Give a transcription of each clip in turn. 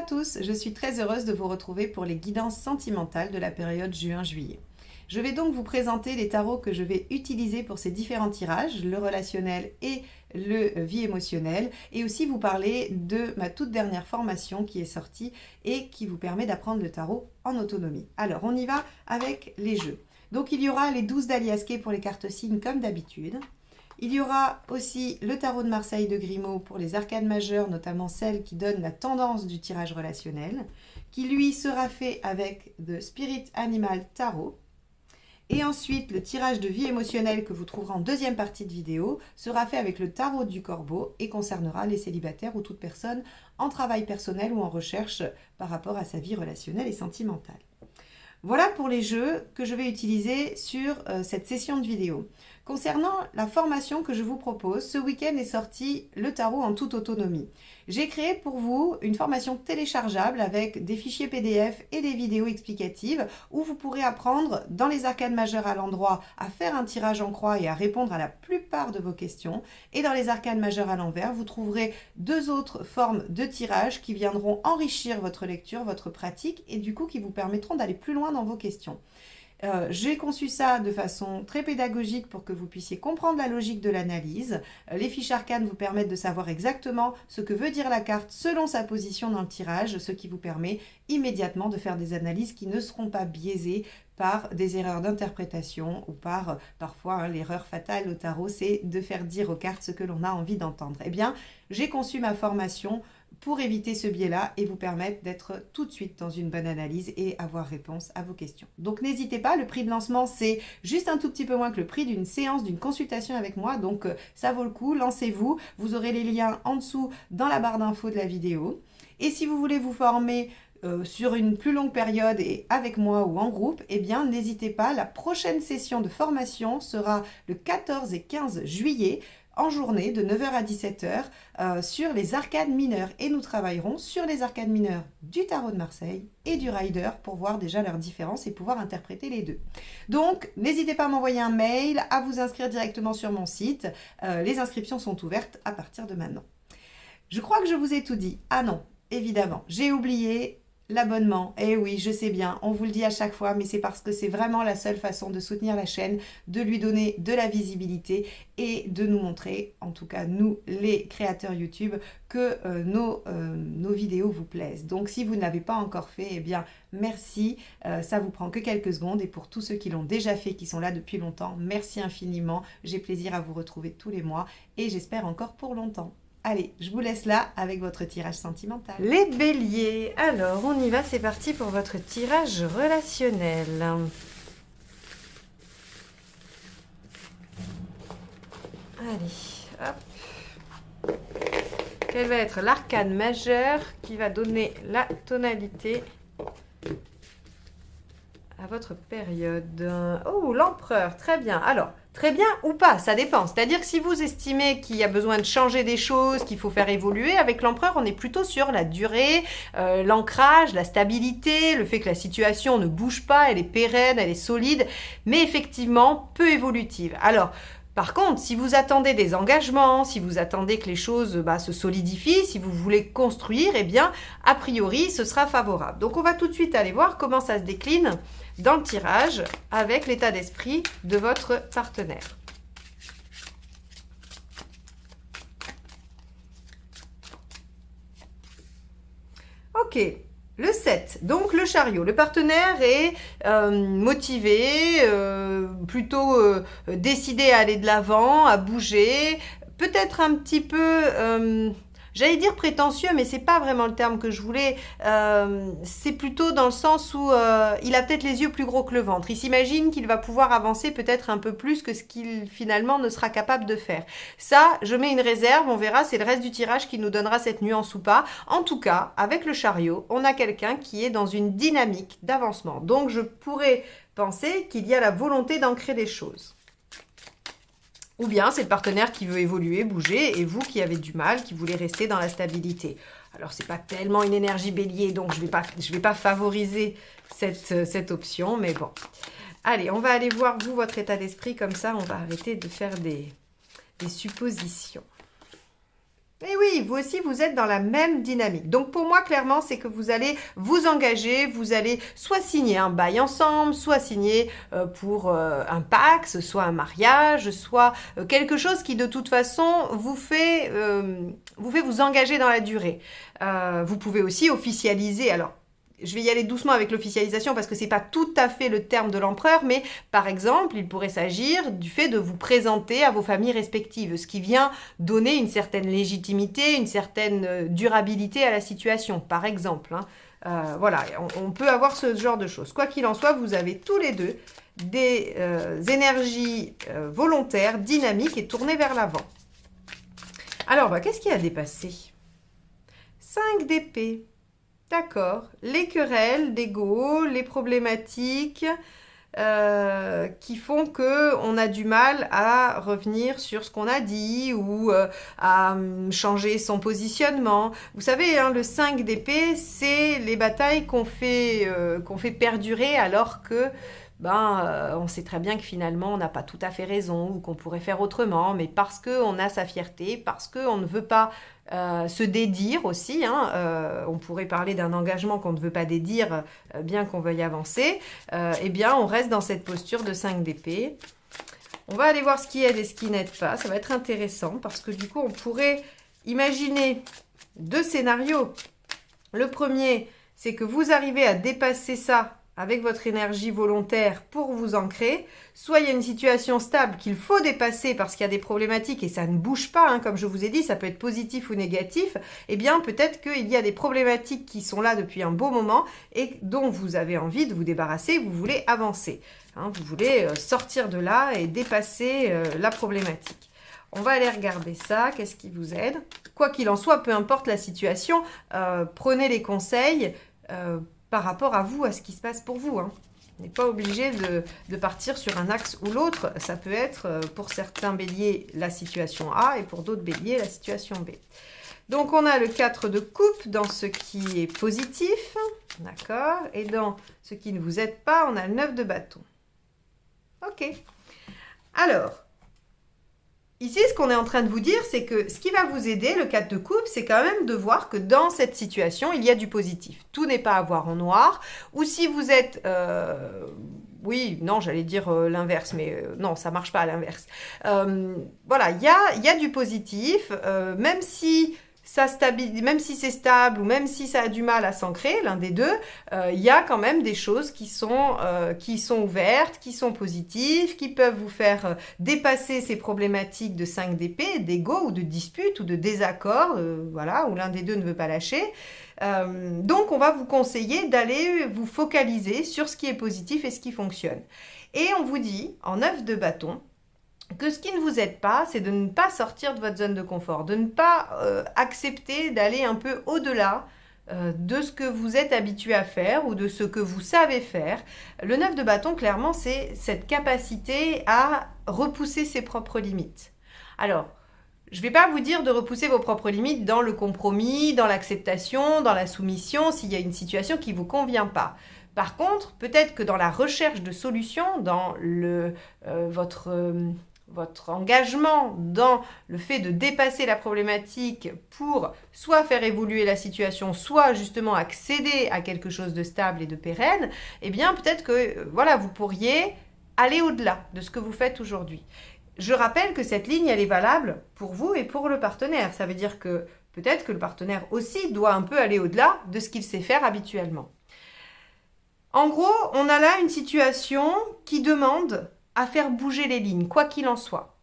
à tous, je suis très heureuse de vous retrouver pour les guidances sentimentales de la période juin-juillet. Je vais donc vous présenter les tarots que je vais utiliser pour ces différents tirages, le relationnel et le vie émotionnelle, et aussi vous parler de ma toute dernière formation qui est sortie et qui vous permet d'apprendre le tarot en autonomie. Alors, on y va avec les jeux. Donc, il y aura les 12 d'Aliasquet pour les cartes signes comme d'habitude. Il y aura aussi le tarot de Marseille de Grimaud pour les arcades majeures, notamment celle qui donne la tendance du tirage relationnel, qui lui sera fait avec The Spirit Animal Tarot. Et ensuite, le tirage de vie émotionnelle que vous trouverez en deuxième partie de vidéo sera fait avec le tarot du corbeau et concernera les célibataires ou toute personne en travail personnel ou en recherche par rapport à sa vie relationnelle et sentimentale. Voilà pour les jeux que je vais utiliser sur cette session de vidéo. Concernant la formation que je vous propose, ce week-end est sorti le tarot en toute autonomie. J'ai créé pour vous une formation téléchargeable avec des fichiers PDF et des vidéos explicatives où vous pourrez apprendre dans les arcades majeures à l'endroit à faire un tirage en croix et à répondre à la plupart de vos questions. Et dans les arcades majeures à l'envers, vous trouverez deux autres formes de tirage qui viendront enrichir votre lecture, votre pratique et du coup qui vous permettront d'aller plus loin dans vos questions. J'ai conçu ça de façon très pédagogique pour que vous puissiez comprendre la logique de l'analyse. Les fiches arcanes vous permettent de savoir exactement ce que veut dire la carte selon sa position dans le tirage, ce qui vous permet immédiatement de faire des analyses qui ne seront pas biaisées par des erreurs d'interprétation ou par parfois l'erreur fatale au tarot, c'est de faire dire aux cartes ce que l'on a envie d'entendre. Eh bien, j'ai conçu ma formation pour éviter ce biais-là et vous permettre d'être tout de suite dans une bonne analyse et avoir réponse à vos questions. Donc n'hésitez pas, le prix de lancement c'est juste un tout petit peu moins que le prix d'une séance, d'une consultation avec moi, donc ça vaut le coup, lancez-vous, vous aurez les liens en dessous dans la barre d'infos de la vidéo. Et si vous voulez vous former sur une plus longue période et avec moi ou en groupe, eh bien n'hésitez pas, la prochaine session de formation sera le 14 et 15 juillet, en journée de 9h à 17h sur les arcades mineures et nous travaillerons sur les arcades mineures du tarot de Marseille et du Rider pour voir déjà leurs différences et pouvoir interpréter les deux. Donc n'hésitez pas à m'envoyer un mail, à vous inscrire directement sur mon site. Les inscriptions sont ouvertes à partir de maintenant. Je crois que je vous ai tout dit. Ah non, évidemment, j'ai oublié l'abonnement. Eh oui, je sais bien, on vous le dit à chaque fois, mais c'est parce que c'est vraiment la seule façon de soutenir la chaîne, de lui donner de la visibilité et de nous montrer, en tout cas nous les créateurs YouTube, que nos vidéos vous plaisent. Donc si vous ne l'avez pas encore fait, eh bien merci, ça vous prend que quelques secondes et pour tous ceux qui l'ont déjà fait, qui sont là depuis longtemps, merci infiniment. J'ai plaisir à vous retrouver tous les mois et j'espère encore pour longtemps. Allez, je vous laisse là avec votre tirage sentimental. Les béliers, alors on y va, c'est parti pour votre tirage relationnel. Allez, hop. Quel va être l'arcane majeure qui va donner la tonalité à votre période? Oh, l'empereur, très bien. Alors, très bien ou pas, ça dépend. C'est-à-dire que si vous estimez qu'il y a besoin de changer des choses, qu'il faut faire évoluer, avec l'empereur, on est plutôt sur la durée, l'ancrage, la stabilité, le fait que la situation ne bouge pas, elle est pérenne, elle est solide, mais effectivement peu évolutive. Alors, par contre, si vous attendez des engagements, si vous attendez que les choses se solidifient, si vous voulez construire, eh bien, a priori, ce sera favorable. Donc, on va tout de suite aller voir comment ça se décline dans le tirage avec l'état d'esprit de votre partenaire. Ok, le 7, donc le chariot. Le partenaire est motivé, plutôt décidé à aller de l'avant, à bouger, peut-être un petit peu... j'allais dire prétentieux, mais c'est pas vraiment le terme que je voulais. C'est plutôt dans le sens où il a peut-être les yeux plus gros que le ventre. Il s'imagine qu'il va pouvoir avancer peut-être un peu plus que ce qu'il finalement ne sera capable de faire. Ça, je mets une réserve, on verra, c'est le reste du tirage qui nous donnera cette nuance ou pas. En tout cas, avec le chariot, on a quelqu'un qui est dans une dynamique d'avancement. Donc, je pourrais penser qu'il y a la volonté d'ancrer des choses. Ou bien c'est le partenaire qui veut évoluer, bouger, et vous qui avez du mal, qui voulez rester dans la stabilité. Alors, ce n'est pas tellement une énergie bélier, donc je vais pas favoriser cette option, mais bon. Allez, on va aller voir, vous, votre état d'esprit, comme ça, on va arrêter de faire des suppositions. Et oui, vous aussi, vous êtes dans la même dynamique. Donc pour moi, clairement, c'est que vous allez vous engager, vous allez soit signer un bail ensemble, soit signer pour un Pacs, soit un mariage, soit quelque chose qui de toute façon vous fait vous engager dans la durée. Vous pouvez aussi officialiser. Alors, je vais y aller doucement avec l'officialisation parce que c'est pas tout à fait le terme de l'empereur, mais par exemple, il pourrait s'agir du fait de vous présenter à vos familles respectives, ce qui vient donner une certaine légitimité, une certaine durabilité à la situation, par exemple. Voilà, on peut avoir ce genre de choses. Quoi qu'il en soit, vous avez tous les deux des énergies volontaires, dynamiques et tournées vers l'avant. Alors, qu'est-ce qui a dépassé 5 d'épée. D'accord. Les querelles d'ego, les problématiques qui font que on a du mal à revenir sur ce qu'on a dit ou à changer son positionnement. Vous savez, hein, le 5 d'épée, c'est les batailles qu'on fait perdurer alors que on sait très bien que finalement on n'a pas tout à fait raison ou qu'on pourrait faire autrement, mais parce qu'on a sa fierté, parce qu'on ne veut pas se dédire aussi, hein, on pourrait parler d'un engagement qu'on ne veut pas dédire, bien qu'on veuille avancer, eh bien on reste dans cette posture de 5 d'épée. On va aller voir ce qui aide et ce qui n'aide pas, ça va être intéressant parce que du coup on pourrait imaginer 2 scénarios. Le premier, c'est que vous arrivez à dépasser ça avec votre énergie volontaire pour vous ancrer, soit il y a une situation stable qu'il faut dépasser parce qu'il y a des problématiques et ça ne bouge pas, hein, comme je vous ai dit, ça peut être positif ou négatif, eh bien peut-être qu'il y a des problématiques qui sont là depuis un beau moment et dont vous avez envie de vous débarrasser, vous voulez avancer, hein, vous voulez sortir de là et dépasser la problématique. On va aller regarder ça, qu'est-ce qui vous aide? Quoi qu'il en soit, peu importe la situation, prenez les conseils par rapport à vous, à ce qui se passe pour vous. Hein. On n'est pas obligé de partir sur un axe ou l'autre. Ça peut être pour certains béliers la situation A et pour d'autres béliers la situation B. Donc on a le 4 de coupe dans ce qui est positif, d'accord? Et dans ce qui ne vous aide pas, on a le 9 de bâton. Ok. Alors, ici, ce qu'on est en train de vous dire, c'est que ce qui va vous aider, le 4 de coupe, c'est quand même de voir que dans cette situation, il y a du positif. Tout n'est pas à voir en noir. Ou si vous êtes... oui, non, j'allais dire l'inverse, mais non, ça marche pas à l'inverse. Voilà, il y a du positif, même si... même si c'est stable ou même si ça a du mal à s'ancrer, l'un des deux, il y a quand même des choses qui sont ouvertes, qui sont positives, qui peuvent vous faire dépasser ces problématiques de 5 d'épée, d'ego ou de dispute ou de désaccord, voilà, où l'un des deux ne veut pas lâcher. Donc, on va vous conseiller d'aller vous focaliser sur ce qui est positif et ce qui fonctionne. Et on vous dit, en 9 de bâton, que ce qui ne vous aide pas, c'est de ne pas sortir de votre zone de confort, de ne pas accepter d'aller un peu au-delà de ce que vous êtes habitué à faire ou de ce que vous savez faire. Le 9 de bâton, clairement, c'est cette capacité à repousser ses propres limites. Alors, je ne vais pas vous dire de repousser vos propres limites dans le compromis, dans l'acceptation, dans la soumission, s'il y a une situation qui ne vous convient pas. Par contre, peut-être que dans la recherche de solutions, dans votre engagement dans le fait de dépasser la problématique pour soit faire évoluer la situation, soit justement accéder à quelque chose de stable et de pérenne, eh bien peut-être que voilà, vous pourriez aller au-delà de ce que vous faites aujourd'hui. Je rappelle que cette ligne, elle est valable pour vous et pour le partenaire. Ça veut dire que peut-être que le partenaire aussi doit un peu aller au-delà de ce qu'il sait faire habituellement. En gros, on a là une situation qui demande à faire bouger les lignes, quoi qu'il en soit.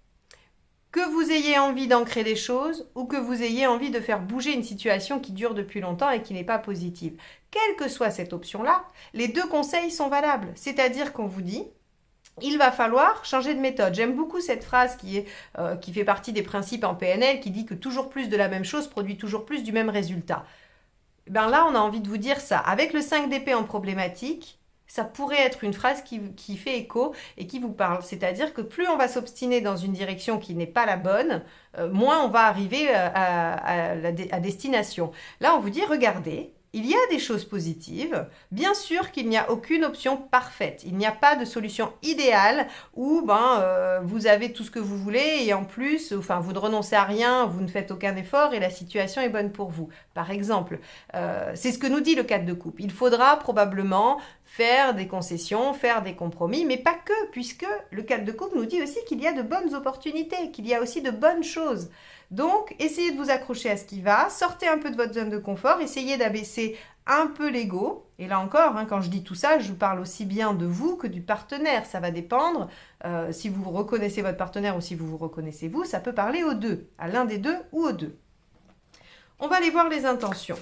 Que vous ayez envie d'ancrer des choses ou que vous ayez envie de faire bouger une situation qui dure depuis longtemps et qui n'est pas positive. Quelle que soit cette option-là, les deux conseils sont valables. C'est-à-dire qu'on vous dit, il va falloir changer de méthode. J'aime beaucoup cette phrase qui fait partie des principes en PNL, qui dit que toujours plus de la même chose produit toujours plus du même résultat. Ben là, on a envie de vous dire ça. Avec le 5 d'épée en problématique, ça pourrait être une phrase qui fait écho et qui vous parle. C'est-à-dire que plus on va s'obstiner dans une direction qui n'est pas la bonne, moins on va arriver à destination. Là, on vous dit, regardez, il y a des choses positives. Bien sûr qu'il n'y a aucune option parfaite. Il n'y a pas de solution idéale où vous avez tout ce que vous voulez et en plus, vous ne renoncez à rien, vous ne faites aucun effort et la situation est bonne pour vous. Par exemple, c'est ce que nous dit le cadre de couple. Il faudra probablement faire des concessions, faire des compromis, mais pas que, puisque le cadre de couple nous dit aussi qu'il y a de bonnes opportunités, qu'il y a aussi de bonnes choses. Donc, essayez de vous accrocher à ce qui va, sortez un peu de votre zone de confort, essayez d'abaisser un peu l'ego. Et là encore, quand je dis tout ça, je parle aussi bien de vous que du partenaire. Ça va dépendre si vous reconnaissez votre partenaire ou si vous vous reconnaissez vous. Ça peut parler aux deux, à l'un des deux ou aux deux. On va aller voir les intentions.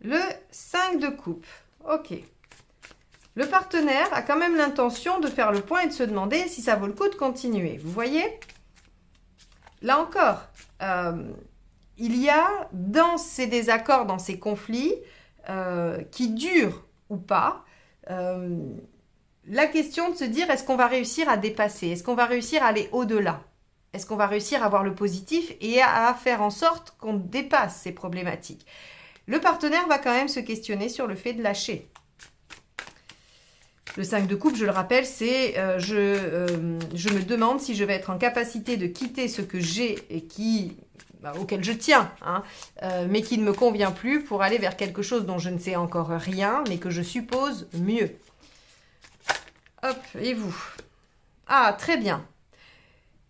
Le 5 de coupe. Ok. Le partenaire a quand même l'intention de faire le point et de se demander si ça vaut le coup de continuer. Vous voyez? Là encore, il y a dans ces désaccords, dans ces conflits, qui durent ou pas, la question de se dire est-ce qu'on va réussir à dépasser? Est-ce qu'on va réussir à aller au-delà? Est-ce qu'on va réussir à voir le positif et à faire en sorte qu'on dépasse ces problématiques? Le partenaire va quand même se questionner sur le fait de lâcher. Le 5 de coupe, je le rappelle, c'est je me demande si je vais être en capacité de quitter ce que j'ai et auquel je tiens, mais qui ne me convient plus pour aller vers quelque chose dont je ne sais encore rien, mais que je suppose mieux. Hop, et vous? Ah, très bien.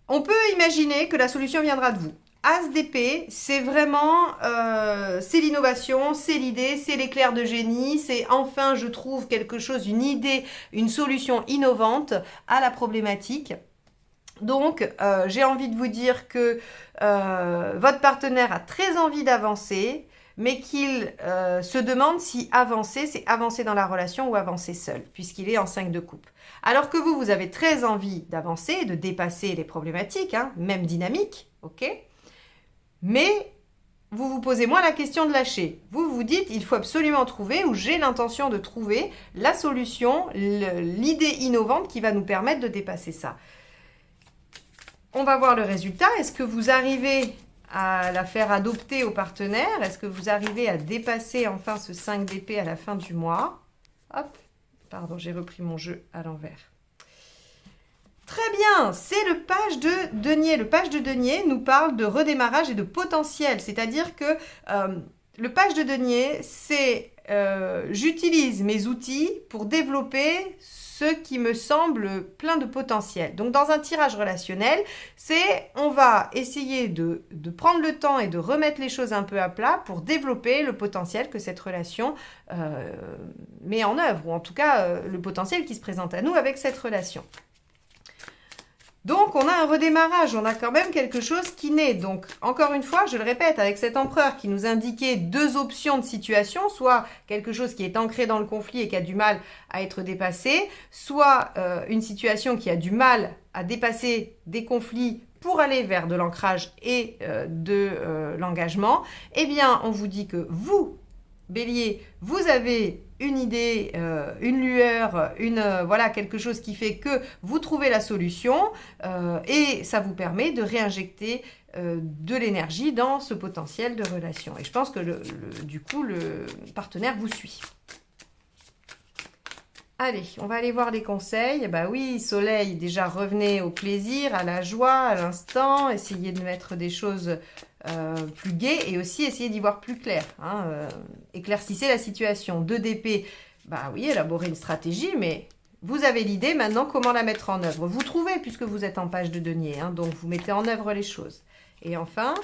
On peut imaginer que la solution viendra de vous. As d'épée, c'est vraiment, c'est l'innovation, c'est l'idée, c'est l'éclair de génie, c'est enfin je trouve quelque chose, une idée, une solution innovante à la problématique. Donc, j'ai envie de vous dire que votre partenaire a très envie d'avancer, mais qu'il se demande si avancer, c'est avancer dans la relation ou avancer seul, puisqu'il est en 5 de coupe. Alors que vous avez très envie d'avancer, de dépasser les problématiques, même dynamiques, ok ? Mais vous vous posez moins la question de lâcher. Vous vous dites, il faut absolument trouver, ou j'ai l'intention de trouver, la solution, l'idée innovante qui va nous permettre de dépasser ça. On va voir le résultat. Est-ce que vous arrivez à la faire adopter au partenaire? Est-ce que vous arrivez à dépasser enfin ce 5 d'épée à la fin du mois? Hop, pardon, j'ai repris mon jeu à l'envers. Très bien, c'est le page de denier. Le page de denier nous parle de redémarrage et de potentiel. C'est-à-dire que le page de denier, c'est j'utilise mes outils pour développer ce qui me semble plein de potentiel. Donc, dans un tirage relationnel, on va essayer de prendre le temps et de remettre les choses un peu à plat pour développer le potentiel que cette relation met en œuvre, ou en tout cas le potentiel qui se présente à nous avec cette relation. Donc, on a un redémarrage, on a quand même quelque chose qui naît. Donc, encore une fois, je le répète, avec cet empereur qui nous indiquait deux options de situation, soit quelque chose qui est ancré dans le conflit et qui a du mal à être dépassé, soit une situation qui a du mal à dépasser des conflits pour aller vers de l'ancrage et de l'engagement. Eh bien, on vous dit que vous, Bélier, vous avez une idée, une lueur, quelque chose qui fait que vous trouvez la solution et ça vous permet de réinjecter de l'énergie dans ce potentiel de relation. Et je pense que du coup, le partenaire vous suit. Allez, on va aller voir les conseils. Bah oui, Soleil, déjà revenez au plaisir, à la joie, à l'instant. Essayez de mettre des choses plus gaies et aussi essayez d'y voir plus clair. Éclaircissez la situation. 2 d'épée, bah oui, élaborez une stratégie, mais vous avez l'idée maintenant comment la mettre en œuvre. Vous trouvez puisque vous êtes en page de denier, donc vous mettez en œuvre les choses. Et enfin,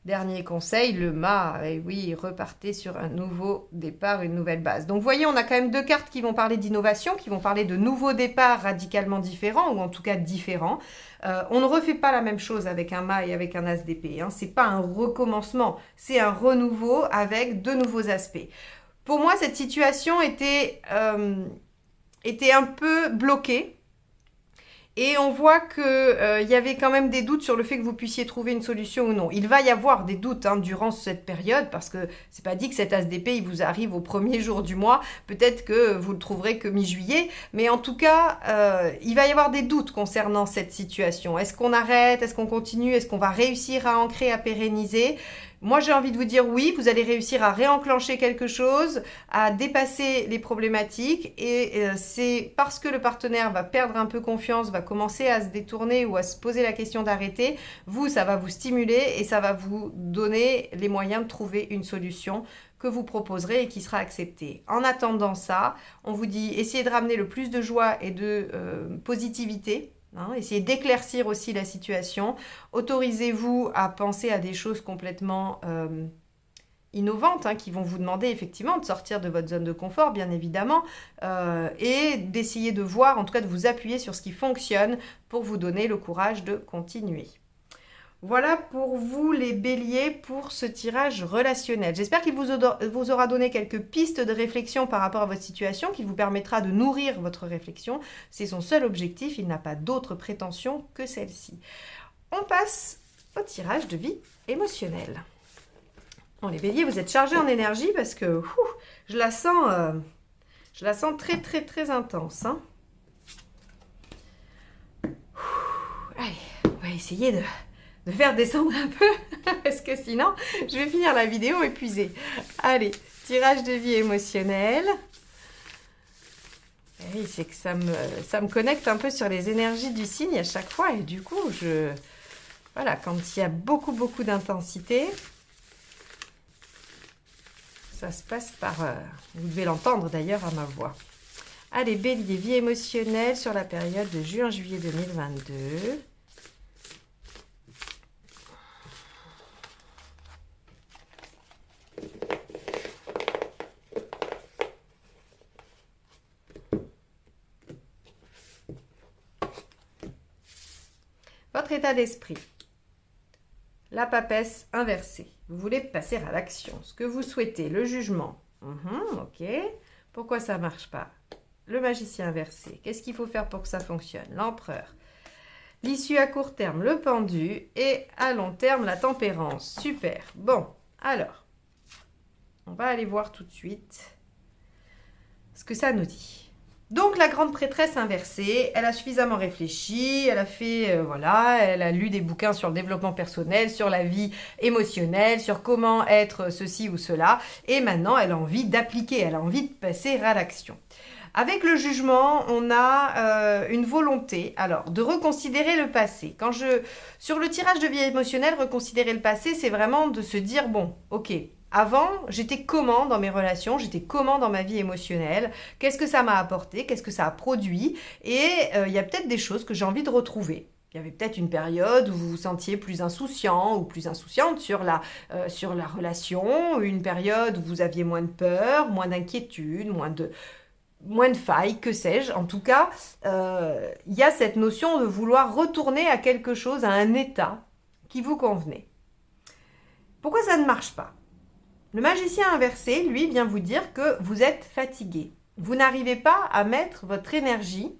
dernier conseil, le mât. Et oui, repartez sur un nouveau départ, une nouvelle base. Donc, vous voyez, on a quand même 2 cartes qui vont parler d'innovation, qui vont parler de nouveaux départs radicalement différents, ou en tout cas différents. On ne refait pas la même chose avec un mât et avec un as d'épée. Ce n'est pas un recommencement, c'est un renouveau avec 2 nouveaux aspects. Pour moi, cette situation était un peu bloquée. Et on voit que y avait quand même des doutes sur le fait que vous puissiez trouver une solution ou non. Il va y avoir des doutes durant cette période parce que c'est pas dit que cet as d'épée il vous arrive au premier jour du mois. Peut-être que vous le trouverez que mi-juillet, mais en tout cas, il va y avoir des doutes concernant cette situation. Est-ce qu'on arrête? Est-ce qu'on continue? Est-ce qu'on va réussir à ancrer, à pérenniser? Moi, j'ai envie de vous dire oui, vous allez réussir à réenclencher quelque chose, à dépasser les problématiques et c'est parce que le partenaire va perdre un peu confiance, va commencer à se détourner ou à se poser la question d'arrêter, vous, ça va vous stimuler et ça va vous donner les moyens de trouver une solution que vous proposerez et qui sera acceptée. En attendant ça, on vous dit essayez de ramener le plus de joie et de positivité. Essayez d'éclaircir aussi la situation. Autorisez-vous à penser à des choses complètement innovantes qui vont vous demander effectivement de sortir de votre zone de confort, bien évidemment, et d'essayer de voir, en tout cas de vous appuyer sur ce qui fonctionne pour vous donner le courage de continuer. Voilà pour vous les béliers pour ce tirage relationnel. J'espère qu'il vous aura donné quelques pistes de réflexion par rapport à votre situation, qu'il vous permettra de nourrir votre réflexion. C'est son seul objectif, il n'a pas d'autre prétention que celle-ci. On passe au tirage de vie émotionnelle. Bon, les béliers, vous êtes chargés en énergie parce que je la sens très très très intense. Allez, on va essayer de faire descendre un peu, parce que sinon, je vais finir la vidéo épuisée. Allez, tirage de vie émotionnelle. Oui, c'est que ça me connecte un peu sur les énergies du signe à chaque fois, et du coup, voilà, quand il y a beaucoup d'intensité, ça se passe par... vous devez l'entendre d'ailleurs à ma voix. Allez, bélier, vie émotionnelle sur la période de juin-juillet 2022. Votre état d'esprit. La papesse inversée. Vous voulez passer à l'action. Ce que vous souhaitez, le jugement. Ok. Pourquoi ça ne marche pas? Le magicien inversé. Qu'est-ce qu'il faut faire pour que ça fonctionne? L'empereur. L'issue à court terme, le pendu. Et à long terme, la tempérance. Super. Bon, alors, on va aller voir tout de suite ce que ça nous dit. Donc la grande prêtresse inversée, elle a suffisamment réfléchi, elle a fait, elle a lu des bouquins sur le développement personnel, sur la vie émotionnelle, sur comment être ceci ou cela, et maintenant elle a envie d'appliquer, elle a envie de passer à l'action. Avec le jugement, on a une volonté, alors, de reconsidérer le passé. Sur le tirage de vie émotionnelle, reconsidérer le passé, c'est vraiment de se dire, bon, ok, avant, j'étais comment dans mes relations, j'étais comment dans ma vie émotionnelle, qu'est-ce que ça m'a apporté, qu'est-ce que ça a produit, et il y a peut-être des choses que j'ai envie de retrouver. Il y avait peut-être une période où vous vous sentiez plus insouciant ou plus insouciante sur la relation, une période où vous aviez moins de peur, moins d'inquiétude, moins de failles, que sais-je. En tout cas, il y a cette notion de vouloir retourner à quelque chose, à un état qui vous convenait. Pourquoi ça ne marche pas ? Le magicien inversé, lui, vient vous dire que vous êtes fatigué. Vous n'arrivez pas à mettre votre énergie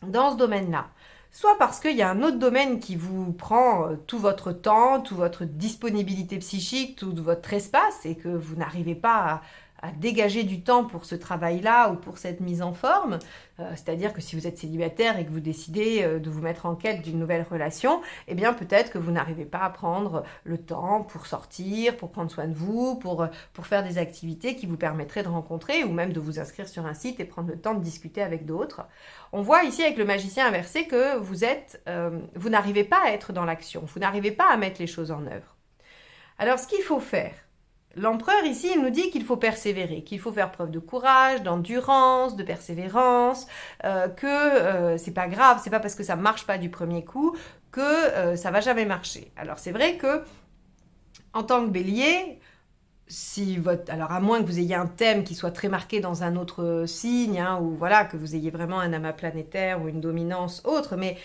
dans ce domaine-là. Soit parce qu'il y a un autre domaine qui vous prend tout votre temps, toute votre disponibilité psychique, tout votre espace, et que vous n'arrivez pas à dégager du temps pour ce travail-là ou pour cette mise en forme. C'est-à-dire que si vous êtes célibataire et que vous décidez de vous mettre en quête d'une nouvelle relation, eh bien peut-être que vous n'arrivez pas à prendre le temps pour sortir, pour prendre soin de vous, pour faire des activités qui vous permettraient de rencontrer ou même de vous inscrire sur un site et prendre le temps de discuter avec d'autres. On voit ici avec le magicien inversé que vous n'arrivez pas à être dans l'action, vous n'arrivez pas à mettre les choses en œuvre. Alors ce qu'il faut faire, l'empereur ici, il nous dit qu'il faut persévérer, qu'il faut faire preuve de courage, d'endurance, de persévérance, que c'est pas grave, c'est pas parce que ça marche pas du premier coup que ça va jamais marcher. Alors c'est vrai que en tant que bélier, alors à moins que vous ayez un thème qui soit très marqué dans un autre signe, ou voilà, que vous ayez vraiment un amas planétaire ou une dominance autre, mais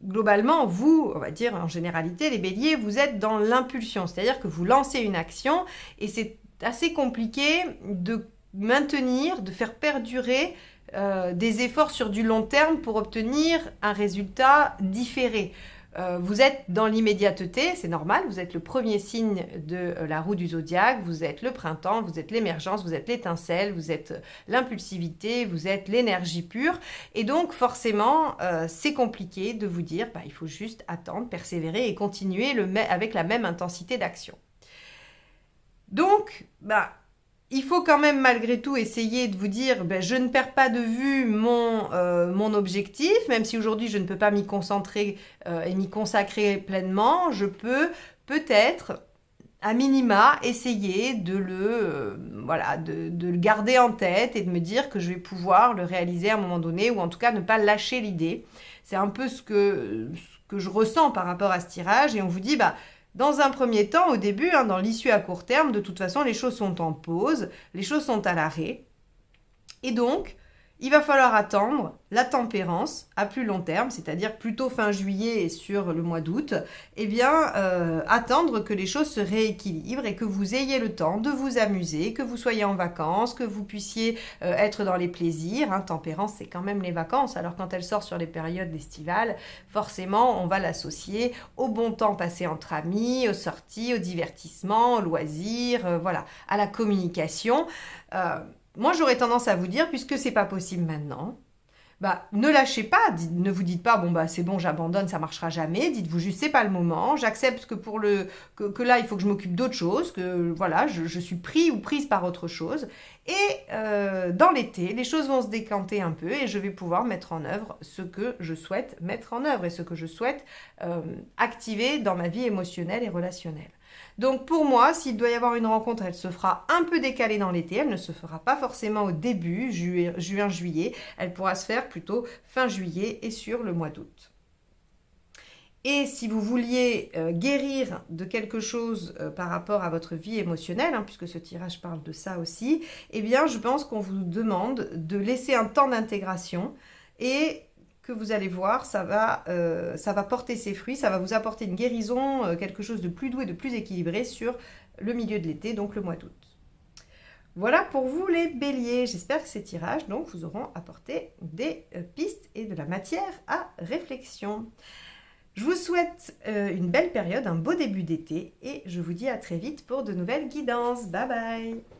globalement, vous, on va dire en généralité, les béliers, vous êtes dans l'impulsion, c'est-à-dire que vous lancez une action et c'est assez compliqué de maintenir, de faire perdurer des efforts sur du long terme pour obtenir un résultat différé. Vous êtes dans l'immédiateté, c'est normal, vous êtes le premier signe de la roue du zodiaque, vous êtes le printemps, vous êtes l'émergence, vous êtes l'étincelle, vous êtes l'impulsivité, vous êtes l'énergie pure. Et donc forcément, c'est compliqué de vous dire, il faut juste attendre, persévérer et continuer avec la même intensité d'action. Donc, il faut quand même malgré tout essayer de vous dire je ne perds pas de vue mon objectif, même si aujourd'hui je ne peux pas m'y concentrer et m'y consacrer pleinement, je peux peut-être à minima essayer de le garder en tête et de me dire que je vais pouvoir le réaliser à un moment donné, ou en tout cas ne pas lâcher l'idée. C'est un peu ce que je ressens par rapport à ce tirage, et on vous dit dans un premier temps, au début, dans l'issue à court terme, de toute façon, les choses sont en pause, les choses sont à l'arrêt. Et donc, il va falloir attendre la tempérance à plus long terme, c'est-à-dire plutôt fin juillet et sur le mois d'août, attendre que les choses se rééquilibrent et que vous ayez le temps de vous amuser, que vous soyez en vacances, que vous puissiez être dans les plaisirs. Tempérance, c'est quand même les vacances, alors quand elle sort sur les périodes estivales, forcément, on va l'associer au bon temps passé entre amis, aux sorties, au divertissement, aux loisirs, à la communication. Moi, j'aurais tendance à vous dire, puisque c'est pas possible maintenant, ne lâchez pas, ne vous dites pas, c'est bon, j'abandonne, ça marchera jamais. Dites-vous juste, c'est pas le moment, j'accepte que là, il faut que je m'occupe d'autre chose, que je suis pris ou prise par autre chose. Et dans l'été, les choses vont se décanter un peu et je vais pouvoir mettre en œuvre ce que je souhaite mettre en œuvre et ce que je souhaite activer dans ma vie émotionnelle et relationnelle. Donc pour moi, s'il doit y avoir une rencontre, elle se fera un peu décalée dans l'été, elle ne se fera pas forcément au début, juin-juillet, elle pourra se faire plutôt fin juillet et sur le mois d'août. Et si vous vouliez guérir de quelque chose par rapport à votre vie émotionnelle, puisque ce tirage parle de ça aussi, je pense qu'on vous demande de laisser un temps d'intégration et que vous allez voir, ça va porter ses fruits, ça va vous apporter une guérison, quelque chose de plus doux et de plus équilibré sur le milieu de l'été, donc le mois d'août. Voilà pour vous les béliers. J'espère que ces tirages vous auront apporté des pistes et de la matière à réflexion. Je vous souhaite une belle période, un beau début d'été et je vous dis à très vite pour de nouvelles guidances. Bye bye!